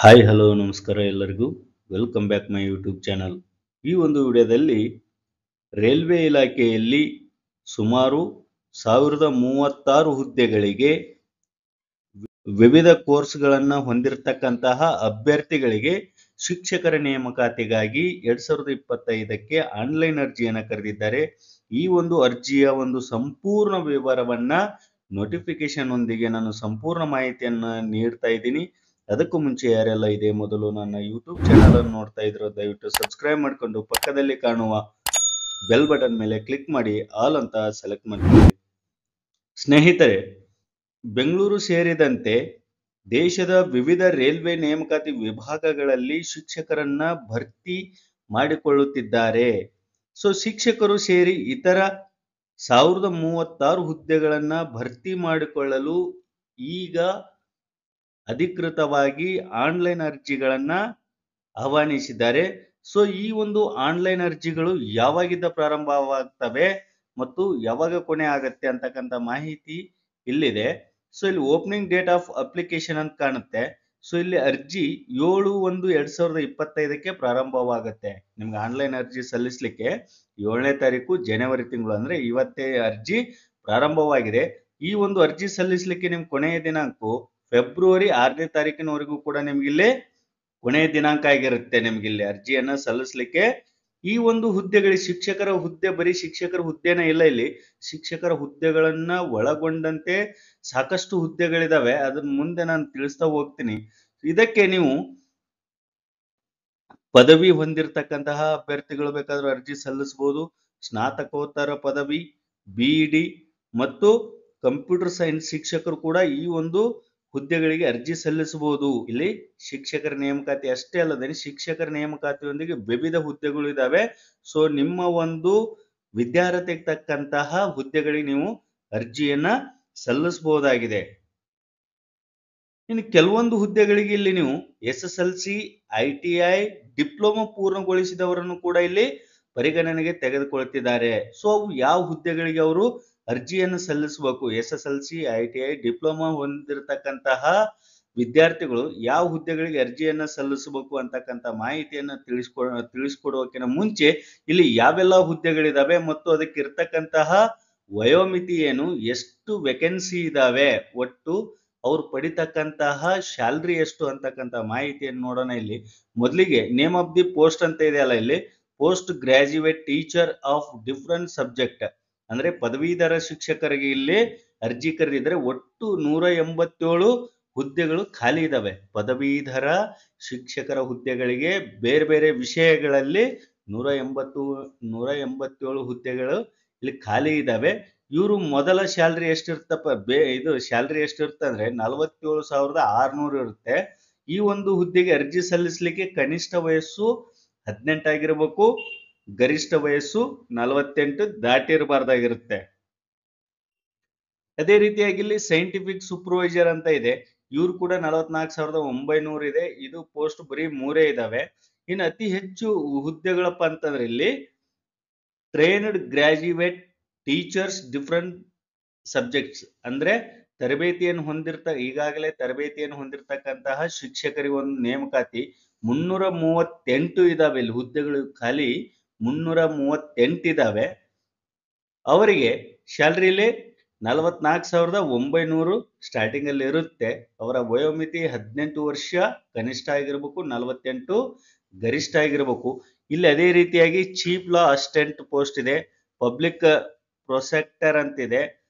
Hi hello ನಮಸ್ಕಾರ ಎಲ್ಲರಿಗೂ. Welcome back my YouTube channel. ಈ ಒಂದು ವಿಡಿಯೋದಲ್ಲಿ ರೈಲ್ವೆ ಇಲಾಖೆಯಲ್ಲಿ ಸುಮಾರು 1036 ಹುದ್ದೆಗಳಿಗೆ ವಿವಿಧ ಕೋರ್ಸ್ಗಳನ್ನು ಹೊಂದಿರತಕ್ಕಂತಹ ಅಭ್ಯರ್ಥಿಗಳಿಗೆ ಶಿಕ್ಷಕರ ನೇಮಕಾತಿಗಾಗಿ 2025ಕ್ಕೆ ಆನ್ಲೈನ್ ಅರ್ಜಿಯನ್ನು ಕರೆದಿದ್ದಾರೆ. ಈ ಒಂದು ಅರ್ಜಿಯ ಒಂದು ಸಂಪೂರ್ಣ ವಿವರವನ್ನ ನೋಟಿಫಿಕೇಶನ್ ಒಂದಿಗೆ ನಾನು ಸಂಪೂರ್ಣ ಮಾಹಿತಿಯನ್ನು ನೀಡ್ತಾ ಇದ್ದೀನಿ. ಅದಕ್ಕೂ ಮುಂಚೆ ಯಾರೆಲ್ಲ ಇದೆ ಮೊದಲು ನನ್ನ ಯೂಟ್ಯೂಬ್ ಚಾನಲ್ ಅನ್ನು ನೋಡ್ತಾ ಇದ್ರು ದಯವಿಟ್ಟು ಸಬ್ಸ್ಕ್ರೈಬ್ ಮಾಡಿಕೊಂಡು ಪಕ್ಕದಲ್ಲಿ ಕಾಣುವ ಬೆಲ್ ಬಟನ್ ಮೇಲೆ ಕ್ಲಿಕ್ ಮಾಡಿ ಆಲ್ ಅಂತ ಸೆಲೆಕ್ಟ್ ಮಾಡ್ಕೊಳ್ಳಿ. ಸ್ನೇಹಿತರೆ, ಬೆಂಗಳೂರು ಸೇರಿದಂತೆ ದೇಶದ ವಿವಿಧ ರೈಲ್ವೆ ನೇಮಕಾತಿ ವಿಭಾಗಗಳಲ್ಲಿ ಶಿಕ್ಷಕರನ್ನ ಭರ್ತಿ ಮಾಡಿಕೊಳ್ಳುತ್ತಿದ್ದಾರೆ. ಶಿಕ್ಷಕರು ಸೇರಿ ಇತರ 1036 ಹುದ್ದೆಗಳನ್ನ ಭರ್ತಿ ಮಾಡಿಕೊಳ್ಳಲು ಈಗ ಅಧಿಕೃತವಾಗಿ ಆನ್ಲೈನ್ ಅರ್ಜಿಗಳನ್ನ ಆಹ್ವಾನಿಸಿದ್ದಾರೆ. ಈ ಒಂದು ಆನ್ಲೈನ್ ಅರ್ಜಿಗಳು ಯಾವಾಗಿಂದ ಪ್ರಾರಂಭವಾಗ್ತವೆ ಮತ್ತು ಯಾವಾಗ ಕೊನೆ ಆಗತ್ತೆ ಅಂತಕ್ಕಂಥ ಮಾಹಿತಿ ಇಲ್ಲಿದೆ. ಇಲ್ಲಿ ಓಪನಿಂಗ್ ಡೇಟ್ ಆಫ್ ಅಪ್ಲಿಕೇಶನ್ ಅಂತ ಕಾಣುತ್ತೆ. ಇಲ್ಲಿ ಅರ್ಜಿ 7/1/2025ಕ್ಕೆ ಪ್ರಾರಂಭವಾಗುತ್ತೆ. ನಿಮ್ಗೆ ಆನ್ಲೈನ್ ಅರ್ಜಿ ಸಲ್ಲಿಸಲಿಕ್ಕೆ 7ನೇ ತಾರೀಕು ಜನವರಿ ತಿಂಗಳು, ಅಂದ್ರೆ ಇವತ್ತೇ ಅರ್ಜಿ ಪ್ರಾರಂಭವಾಗಿದೆ. ಈ ಒಂದು ಅರ್ಜಿ ಸಲ್ಲಿಸಲಿಕ್ಕೆ ನಿಮ್ ಕೊನೆಯ ದಿನಾಂಕ ಫೆಬ್ರವರಿ 6ನೇ ತಾರೀಕಿನವರೆಗೂ ಕೂಡ ನಿಮ್ಗಿಲ್ಲಿ ಕೊನೆಯ ದಿನಾಂಕ ಆಗಿರುತ್ತೆ. ನಿಮ್ಗಿಲ್ಲಿ ಅರ್ಜಿಯನ್ನ ಸಲ್ಲಿಸಲಿಕ್ಕೆ ಈ ಒಂದು ಹುದ್ದೆಗಳಿಗೆ ಶಿಕ್ಷಕರ ಹುದ್ದೆ, ಬರೀ ಶಿಕ್ಷಕರ ಹುದ್ದೆನೇ ಇಲ್ಲ, ಇಲ್ಲಿ ಶಿಕ್ಷಕರ ಹುದ್ದೆಗಳನ್ನ ಒಳಗೊಂಡಂತೆ ಸಾಕಷ್ಟು ಹುದ್ದೆಗಳಿದಾವೆ. ಅದನ್ನ ಮುಂದೆ ನಾನು ತಿಳಿಸ್ತಾ ಹೋಗ್ತೀನಿ. ಇದಕ್ಕೆ ನೀವು ಪದವಿ ಹೊಂದಿರತಕ್ಕಂತಹ ಅಭ್ಯರ್ಥಿಗಳು ಬೇಕಾದ್ರೂ ಅರ್ಜಿ ಸಲ್ಲಿಸಬಹುದು. ಸ್ನಾತಕೋತ್ತರ ಪದವಿ, ಬಿಇಡಿ ಮತ್ತು ಕಂಪ್ಯೂಟರ್ ಸೈನ್ಸ್ ಶಿಕ್ಷಕರು ಕೂಡ ಈ ಒಂದು ಹುದ್ದೆಗಳಿಗೆ ಅರ್ಜಿ ಸಲ್ಲಿಸಬಹುದು. ಇಲ್ಲಿ ಶಿಕ್ಷಕರ ನೇಮಕಾತಿ ಅಷ್ಟೇ ಅಲ್ಲದೆ ಶಿಕ್ಷಕರ ನೇಮಕಾತಿಯೊಂದಿಗೆ ವಿವಿಧ ಹುದ್ದೆಗಳು ಇದಾವೆ. ನಿಮ್ಮ ಒಂದು ವಿದ್ಯಾರ್ಹತೆಗೆ ತಕ್ಕಂತಹ ಹುದ್ದೆಗಳಿಗೆ ನೀವು ಅರ್ಜಿಯನ್ನ ಸಲ್ಲಿಸಬಹುದಾಗಿದೆ. ಇನ್ನು ಕೆಲವೊಂದು ಹುದ್ದೆಗಳಿಗೆ ಇಲ್ಲಿ ನೀವು SSLC, ITI, ಡಿಪ್ಲೊಮಾ ಪೂರ್ಣಗೊಳಿಸಿದವರನ್ನು ಕೂಡ ಇಲ್ಲಿ ಪರಿಗಣನೆಗೆ ತೆಗೆದುಕೊಳ್ತಿದ್ದಾರೆ. ಅವು ಯಾವ ಹುದ್ದೆಗಳಿಗೆ ಅವರು ಅರ್ಜಿಯನ್ನು ಸಲ್ಲಿಸಬೇಕು, SSLC, ITI, ಡಿಪ್ಲೊಮಾ ಹೊಂದಿರತಕ್ಕಂತಹ ವಿದ್ಯಾರ್ಥಿಗಳು ಯಾವ ಹುದ್ದೆಗಳಿಗೆ ಅರ್ಜಿಯನ್ನ ಸಲ್ಲಿಸಬೇಕು ಅಂತಕ್ಕಂಥ ಮಾಹಿತಿಯನ್ನ ತಿಳಿಸ್ಕೊಡೋಕಿನ ಮುಂಚೆ ಇಲ್ಲಿ ಯಾವೆಲ್ಲ ಹುದ್ದೆಗಳಿದಾವೆ ಮತ್ತು ಅದಕ್ಕೆ ಇರ್ತಕ್ಕಂತಹ ವಯೋಮಿತಿ ಏನು, ಎಷ್ಟು ವೇಕೆನ್ಸಿ ಇದಾವೆ, ಒಟ್ಟು ಅವ್ರು ಪಡಿತಕ್ಕಂತಹ ಸ್ಯಾಲ್ರಿ ಎಷ್ಟು ಅಂತಕ್ಕಂಥ ಮಾಹಿತಿಯನ್ನು ನೋಡೋಣ. ಇಲ್ಲಿ ಮೊದಲಿಗೆ ನೇಮ್ ಆಫ್ ದಿ ಪೋಸ್ಟ್ ಅಂತ ಇದೆ ಅಲ್ಲ, ಇಲ್ಲಿ post graduate teacher of different subject, ಅಂದ್ರೆ ಪದವೀಧರ ಶಿಕ್ಷಕರಿಗೆ ಇಲ್ಲಿ ಅರ್ಜಿ ಕರೆದಿದ್ರೆ ಒಟ್ಟು 187 ಹುದ್ದೆಗಳು ಖಾಲಿ ಇದಾವೆ. ಪದವೀಧರ ಶಿಕ್ಷಕರ ಹುದ್ದೆಗಳಿಗೆ ಬೇರೆ ಬೇರೆ ವಿಷಯಗಳಲ್ಲಿ 187 ಹುದ್ದೆಗಳು ಇಲ್ಲಿ ಖಾಲಿ ಇದಾವೆ. ಇವರು ಮೊದಲ ಸ್ಯಾಲ್ರಿ ಎಷ್ಟಿರ್ತಪ್ಪ, ಇದು ಸ್ಯಾಲ್ರಿ ಎಷ್ಟಿರುತ್ತೆ ಅಂದ್ರೆ 47,600 ಇರುತ್ತೆ. ಈ ಒಂದು ಹುದ್ದೆಗೆ ಅರ್ಜಿ ಸಲ್ಲಿಸಲಿಕ್ಕೆ ಕನಿಷ್ಠ ವಯಸ್ಸು 18 ಆಗಿರಬೇಕು, ಗರಿಷ್ಠ ವಯಸ್ಸು 48 ದಾಟಿರಬಾರ್ದಾಗಿರುತ್ತೆ. ಅದೇ ರೀತಿಯಾಗಿ ಇಲ್ಲಿ ಸೈಂಟಿಫಿಕ್ ಸೂಪರ್ವೈಸರ್ ಅಂತ ಇದೆ, ಇವ್ರು ಕೂಡ 44,900 ಇದೆ. ಇದು ಪೋಸ್ಟ್ ಬರೀ 3 ಇದಾವೆ. ಇನ್ನು ಅತಿ ಹೆಚ್ಚು ಹುದ್ದೆಗಳಪ್ಪ ಅಂತಂದ್ರೆ ಇಲ್ಲಿ trained graduate teachers different subjects, ಅಂದ್ರೆ ಈಗಾಗಲೇ ತರಬೇತಿಯನ್ನು ಹೊಂದಿರತಕ್ಕಂತಹ ಶಿಕ್ಷಕರಿಗೆ ಒಂದು ನೇಮಕಾತಿ 338 ಇದಾವೆ. ಇಲ್ಲಿ ಹುದ್ದೆಗಳು ಖಾಲಿ 338 ಇದಾವೆ. ಅವರಿಗೆ ಸ್ಯಾಲರಿಲಿ 44,900 ಸ್ಟಾರ್ಟಿಂಗ್ ಅಲ್ಲಿ ಇರುತ್ತೆ. ಅವರ ವಯೋಮಿತಿ 18 ವರ್ಷ ಕನಿಷ್ಠ ಆಗಿರ್ಬೇಕು, 48 ಗರಿಷ್ಠ ಆಗಿರ್ಬೇಕು. ಇಲ್ಲಿ ಅದೇ ರೀತಿಯಾಗಿ ಚೀಫ್ ಲಾ ಅಸಿಸ್ಟೆಂಟ್ ಪೋಸ್ಟ್ ಇದೆ, ಪಬ್ಲಿಕ್ ಪ್ರೊಸೆಕ್ಟರ್ ಅಂತಿದೆ,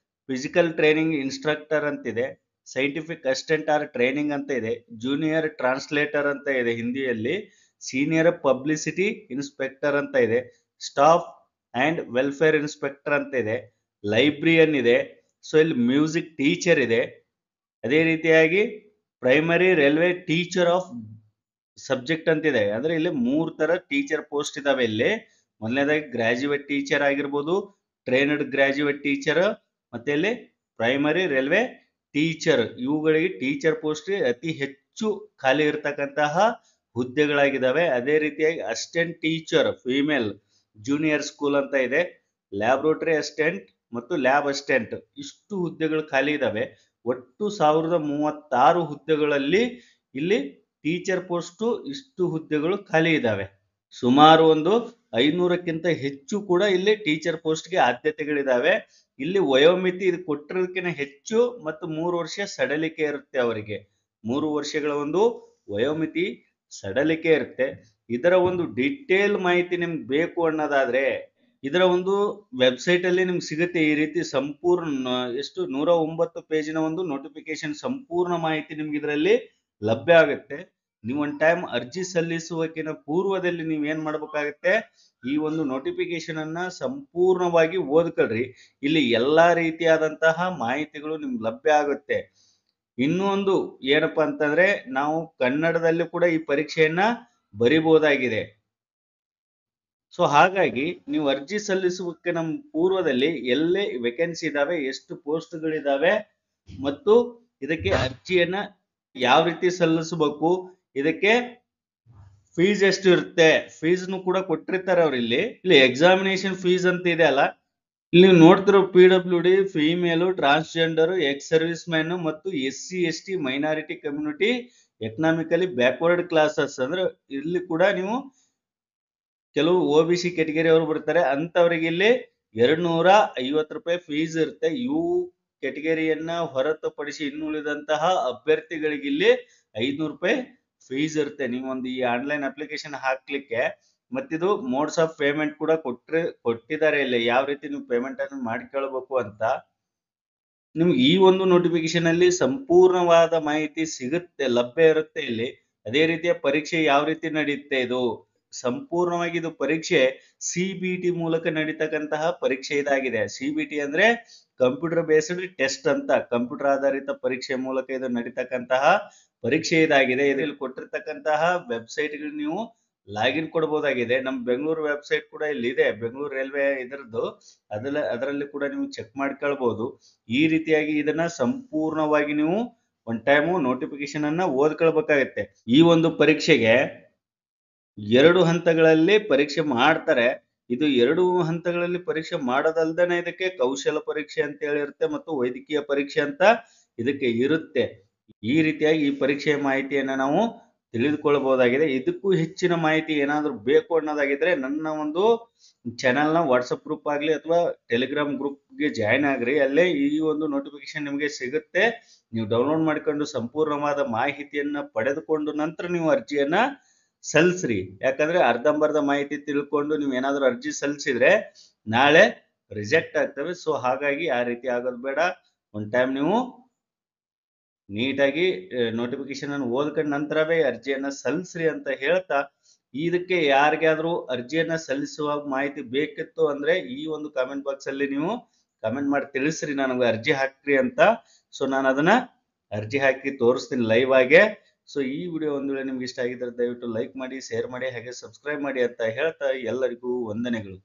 ಫಿಸಿಕಲ್ ಟ್ರೈನಿಂಗ್ ಇನ್ಸ್ಟ್ರಕ್ಟರ್ ಅಂತಿದೆ, ಸೈಂಟಿಫಿಕ್ ಅಸಿಸ್ಟೆಂಟ್ ಆರ್ ಟ್ರೈನಿಂಗ್ ಅಂತ ಇದೆ, ಜೂನಿಯರ್ ಟ್ರಾನ್ಸ್ಲೇಟರ್ ಅಂತ ಇದೆ ಹಿಂದಿಯಲ್ಲಿ, ಸೀನಿಯರ್ ಪಬ್ಲಿಸಿಟಿ ಇನ್ಸ್ಪೆಕ್ಟರ್ ಅಂತ ಇದೆ, ಸ್ಟಾಫ್ ಅಂಡ್ ವೆಲ್ಫೇರ್ ಇನ್ಸ್ಪೆಕ್ಟರ್ ಅಂತ ಇದೆ, ಲೈಬ್ರರಿಯನ್ ಇದೆ, ಇಲ್ಲಿ ಮ್ಯೂಸಿಕ್ ಟೀಚರ್ ಇದೆ. ಅದೇ ರೀತಿಯಾಗಿ primary railway teacher of subject ಅಂತಿದೆ. ಅಂದ್ರೆ ಇಲ್ಲಿ 3 ತರ ಟೀಚರ್ ಪೋಸ್ಟ್ ಇದಾವೆ. ಇಲ್ಲಿ ಮೊದಲನೇದಾಗಿ ಗ್ರಾಜ್ಯುಯೇಟ್ ಟೀಚರ್ ಆಗಿರ್ಬೋದು, ಟ್ರೈನ್ಡ್ ಗ್ರಾಜ್ಯುಯೇಟ್ ಟೀಚರ್, ಮತ್ತೆ ಇಲ್ಲಿ ಪ್ರೈಮರಿ ರೈಲ್ವೆ ಟೀಚರ್. ಇವುಗಳಿಗೆ ಟೀಚರ್ ಪೋಸ್ಟ್ ಅತಿ ಹೆಚ್ಚು ಖಾಲಿ ಇರತಕ್ಕಂತಹ ಹುದ್ದೆಗಳಾಗಿದ್ದಾವೆ. ಅದೇ ರೀತಿಯಾಗಿ assistant teacher female junior school ಅಂತ ಇದೆ, ಲ್ಯಾಬ್ರೋಟರಿ ಅಸಿಸ್ಟೆಂಟ್ ಮತ್ತು ಲ್ಯಾಬ್ ಅಸಿಸ್ಟೆಂಟ್, ಇಷ್ಟು ಹುದ್ದೆಗಳು ಖಾಲಿ ಇದಾವೆ. ಒಟ್ಟು 1036 ಹುದ್ದೆಗಳಲ್ಲಿ ಇಲ್ಲಿ ಟೀಚರ್ ಪೋಸ್ಟ್ ಇಷ್ಟು ಹುದ್ದೆಗಳು ಖಾಲಿ ಇದ್ದಾವೆ. ಸುಮಾರು ಒಂದು 500ಕ್ಕಿಂತ ಹೆಚ್ಚು ಕೂಡ ಇಲ್ಲಿ ಟೀಚರ್ ಪೋಸ್ಟ್ಗೆ ಆದ್ಯತೆಗಳಿದಾವೆ. ಇಲ್ಲಿ ವಯೋಮಿತಿ ಇದು ಕೊಟ್ಟಿರೋದಕ್ಕಿಂತ ಹೆಚ್ಚು ಮತ್ತು 3 ವರ್ಷ ಸಡಲಿಕೆ ಇರುತ್ತೆ ಅವರಿಗೆ. 3 ವರ್ಷಗಳ ಒಂದು ವಯೋಮಿತಿ ಸಡಲಿಕೆ ಇರುತ್ತೆ. ಇದರ ಒಂದು ಡಿಟೇಲ್ ಮಾಹಿತಿ ನಿಮ್ಗೆ ಬೇಕು ಅನ್ನೋದಾದ್ರೆ ಇದರ ಒಂದು ವೆಬ್ಸೈಟ್ ಅಲ್ಲಿ ನಿಮ್ಗೆ ಸಿಗುತ್ತೆ. ಈ ರೀತಿ ಸಂಪೂರ್ಣ ಎಷ್ಟು 109 ಪೇಜಿನ ಒಂದು ನೋಟಿಫಿಕೇಶನ್ ಸಂಪೂರ್ಣ ಮಾಹಿತಿ ನಿಮ್ಗೆ ಇದರಲ್ಲಿ ಲಭ್ಯ ಆಗುತ್ತೆ. ನೀವು ಒಂದು ಟೈಮ್ ಅರ್ಜಿ ಸಲ್ಲಿಸುವಕ್ಕಿಂತ ಪೂರ್ವದಲ್ಲಿ ನೀವು ಏನ್ ಮಾಡ್ಬೇಕಾಗತ್ತೆ, ಈ ಒಂದು ನೋಟಿಫಿಕೇಶನ್ ಅನ್ನ ಸಂಪೂರ್ಣವಾಗಿ ಓದ್ಕೊಳ್ರಿ. ಇಲ್ಲಿ ಎಲ್ಲಾ ರೀತಿಯಾದಂತಹ ಮಾಹಿತಿಗಳು ನಿಮ್ಗೆ ಲಭ್ಯ ಆಗುತ್ತೆ. ಇನ್ನೂ ಒಂದು ಏನಪ್ಪಾ ಅಂತಂದ್ರೆ ನಾವು ಕನ್ನಡದಲ್ಲಿ ಕೂಡ ಈ ಪರೀಕ್ಷೆಯನ್ನ ಬರಿಬಹುದಾಗಿದೆ. ಸೊ ಹಾಗಾಗಿ ನೀವು ಅರ್ಜಿ ಸಲ್ಲಿಸುವಕ್ಕೆ ನಮ್ಮ ಪೂರ್ವದಲ್ಲಿ ಎಲ್ಲೇ ವೇಕೆನ್ಸಿ ಇದಾವೆ, ಎಷ್ಟು ಪೋಸ್ಟ್ಗಳಿದಾವೆ ಮತ್ತು ಇದಕ್ಕೆ ಅರ್ಜಿಯನ್ನ ಯಾವ ರೀತಿ ಸಲ್ಲಿಸಬೇಕು, ಇದಕ್ಕೆ ಫೀಸ್ ಎಷ್ಟು ಇರುತ್ತೆ, ಫೀಸ್ನು ಕೂಡ ಕೊಟ್ಟಿರ್ತಾರೆ ಅವ್ರು. ಇಲ್ಲಿ ಎಕ್ಸಾಮಿನೇಷನ್ ಫೀಸ್ ಅಂತ ಇದೆ ಅಲ್ಲ, ಇಲ್ಲಿ ನೀವು ನೋಡ್ತಿರೋ PWD, female, transgender, ex service man ಮತ್ತು SC/ST minority community, economically backward classes ಅಂದ್ರೆ ಇಲ್ಲಿ ಕೂಡ ನೀವು ಕೆಲವು OBC ಕೆಟಗರಿ ಅವರು ಬರ್ತಾರೆ, ಅಂತವರಿಗೆ ಇಲ್ಲಿ 250 ರೂಪಾಯಿ ಫೀಸ್ ಇರುತ್ತೆ. ಇವು ಕೆಟಗರಿಯನ್ನ ಹೊರತುಪಡಿಸಿ ಇನ್ನುಳಿದಂತಹ ಅಭ್ಯರ್ಥಿಗಳಿಗೆ ಇಲ್ಲಿ 500 ರೂಪಾಯಿ ಫೀಸ್ ಇರುತ್ತೆ. ನೀವೊಂದು ಈ ಆನ್ಲೈನ್ ಅಪ್ಲಿಕೇಶನ್ ಹಾಕ್ಲಿಕ್ಕೆ ಮತ್ತಿದು ಮೋಡ್ಸ್ ಆಫ್ ಪೇಮೆಂಟ್ ಕೂಡ ಕೊಟ್ಟಿದ್ದಾರೆ ಇಲ್ಲಿ, ಯಾವ ರೀತಿ ನೀವು ಪೇಮೆಂಟ್ ಅನ್ನು ಮಾಡ್ಕೊಳ್ಬೇಕು ಅಂತ. ನಿಮ್ಗೆ ಈ ಒಂದು ನೋಟಿಫಿಕೇಶನ್ ಅಲ್ಲಿ ಸಂಪೂರ್ಣವಾದ ಮಾಹಿತಿ ಸಿಗುತ್ತೆ, ಲಭ್ಯ ಇರುತ್ತೆ ಇಲ್ಲಿ. ಅದೇ ರೀತಿಯ ಪರೀಕ್ಷೆ ಯಾವ ರೀತಿ ನಡೆಯುತ್ತೆ, ಇದು ಸಂಪೂರ್ಣವಾಗಿ ಇದು ಪರೀಕ್ಷೆ CBT ಮೂಲಕ ನಡೀತಕ್ಕಂತಹ ಪರೀಕ್ಷೆ ಇದಾಗಿದೆ. CBT ಅಂದ್ರೆ ಕಂಪ್ಯೂಟರ್ ಬೇಸ್ಡ್ ಟೆಸ್ಟ್ ಅಂತ, ಕಂಪ್ಯೂಟರ್ ಆಧಾರಿತ ಪರೀಕ್ಷೆ ಮೂಲಕ ಇದು ನಡೀತಕ್ಕಂತಹ ಪರೀಕ್ಷೆ ಇದಾಗಿದೆ. ಇದರಲ್ಲಿ ಕೊಟ್ಟಿರ್ತಕ್ಕಂತಹ ವೆಬ್ಸೈಟ್ ನೀವು ಲಾಗಿನ್ ಕೊಡಬಹುದಾಗಿದೆ. ನಮ್ಮ ಬೆಂಗಳೂರು ವೆಬ್ಸೈಟ್ ಕೂಡ ಇಲ್ಲಿ ಇದೆ, ಬೆಂಗಳೂರು ರೈಲ್ವೆ ಇದರದ್ದು, ಅದರಲ್ಲಿ ಕೂಡ ನೀವು ಚೆಕ್ ಮಾಡ್ಕೊಳ್ಬಹುದು. ಈ ರೀತಿಯಾಗಿ ಇದನ್ನ ಸಂಪೂರ್ಣವಾಗಿ ನೀವು ಒನ್ ಟೈಮು ನೋಟಿಫಿಕೇಶನ್ ಅನ್ನ ಓದ್ಕೊಳ್ಬೇಕಾಗತ್ತೆ. ಈ ಒಂದು ಪರೀಕ್ಷೆಗೆ 2 ಹಂತಗಳಲ್ಲಿ ಪರೀಕ್ಷೆ ಮಾಡ್ತಾರೆ. ಇದು 2 ಹಂತಗಳಲ್ಲಿ ಪರೀಕ್ಷೆ ಮಾಡೋದಲ್ದೇನೆ ಇದಕ್ಕೆ ಕೌಶಲ ಪರೀಕ್ಷೆ ಅಂತ ಹೇಳಿರುತ್ತೆ ಮತ್ತು ವೈದ್ಯಕೀಯ ಪರೀಕ್ಷೆ ಅಂತ ಇದಕ್ಕೆ ಇರುತ್ತೆ. ಈ ರೀತಿಯಾಗಿ ಈ ಪರೀಕ್ಷೆಯ ಮಾಹಿತಿಯನ್ನ ನಾವು ತಿಳಿದುಕೊಳ್ಳಬಹುದಾಗಿದೆ. ಇದಕ್ಕೂ ಹೆಚ್ಚಿನ ಮಾಹಿತಿ ಏನಾದರೂ ಬೇಕು ಅನ್ನೋದಾಗಿದ್ರೆ ನನ್ನ ಒಂದು ಚಾನೆಲ್ನ ವಾಟ್ಸಪ್ ಗ್ರೂಪ್ ಆಗಲಿ ಅಥವಾ ಟೆಲಿಗ್ರಾಮ್ ಗ್ರೂಪ್ಗೆ ಜಾಯ್ನ್ ಆಗ್ರಿ. ಅಲ್ಲೇ ಈ ಒಂದು ನೋಟಿಫಿಕೇಶನ್ ನಿಮಗೆ ಸಿಗುತ್ತೆ. ನೀವು ಡೌನ್ಲೋಡ್ ಮಾಡಿಕೊಂಡು ಸಂಪೂರ್ಣವಾದ ಮಾಹಿತಿಯನ್ನ ಪಡೆದುಕೊಂಡು ನಂತರ ನೀವು ಅರ್ಜಿಯನ್ನ ಸಲ್ಲಿಸ್ರಿ. ಯಾಕಂದ್ರೆ ಅರ್ಧಂಬರ್ಧ ಮಾಹಿತಿ ತಿಳ್ಕೊಂಡು ನೀವು ಏನಾದರೂ ಅರ್ಜಿ ಸಲ್ಲಿಸಿದ್ರೆ ನಾಳೆ ರಿಜೆಕ್ಟ್ ಆಗ್ತವೆ. ಸೊ ಹಾಗಾಗಿ ಆ ರೀತಿ ಆಗೋದು ಬೇಡ. ಒಂದು ಟೈಮ್ ನೀವು ನೀಟಾಗಿ ನೋಟಿಫಿಕೇಶನ್ ಅನ್ನು ಓದ್ಕೊಂಡ ನಂತರವೇ ಅರ್ಜಿಯನ್ನ ಸಲ್ಲಿಸ್ರಿ ಅಂತ ಹೇಳ್ತಾ, ಇದಕ್ಕೆ ಯಾರಿಗಾದ್ರೂ ಅರ್ಜಿಯನ್ನ ಸಲ್ಲಿಸುವ ಮಾಹಿತಿ ಬೇಕಿತ್ತು ಅಂದ್ರೆ ಈ ಒಂದು ಕಾಮೆಂಟ್ ಬಾಕ್ಸ್ ಅಲ್ಲಿ ನೀವು ಕಾಮೆಂಟ್ ಮಾಡಿ ತಿಳಿಸ್ರಿ, ನನಗೆ ಅರ್ಜಿ ಹಾಕ್ರಿ ಅಂತ. ಸೊ ನಾನು ಅದನ್ನ ಅರ್ಜಿ ಹಾಕಿ ತೋರಿಸ್ತೀನಿ ಲೈವ್ ಆಗಿ. ಸೊ ಈ ವಿಡಿಯೋ ಒಂದು ವೇಳೆ ನಿಮ್ಗೆ ಇಷ್ಟ ಆಗಿದ್ರೆ ದಯವಿಟ್ಟು ಲೈಕ್ ಮಾಡಿ, ಶೇರ್ ಮಾಡಿ, ಹಾಗೆ ಸಬ್ಸ್ಕ್ರೈಬ್ ಮಾಡಿ ಅಂತ ಹೇಳ್ತಾ ಎಲ್ಲರಿಗೂ ವಂದನೆಗಳು.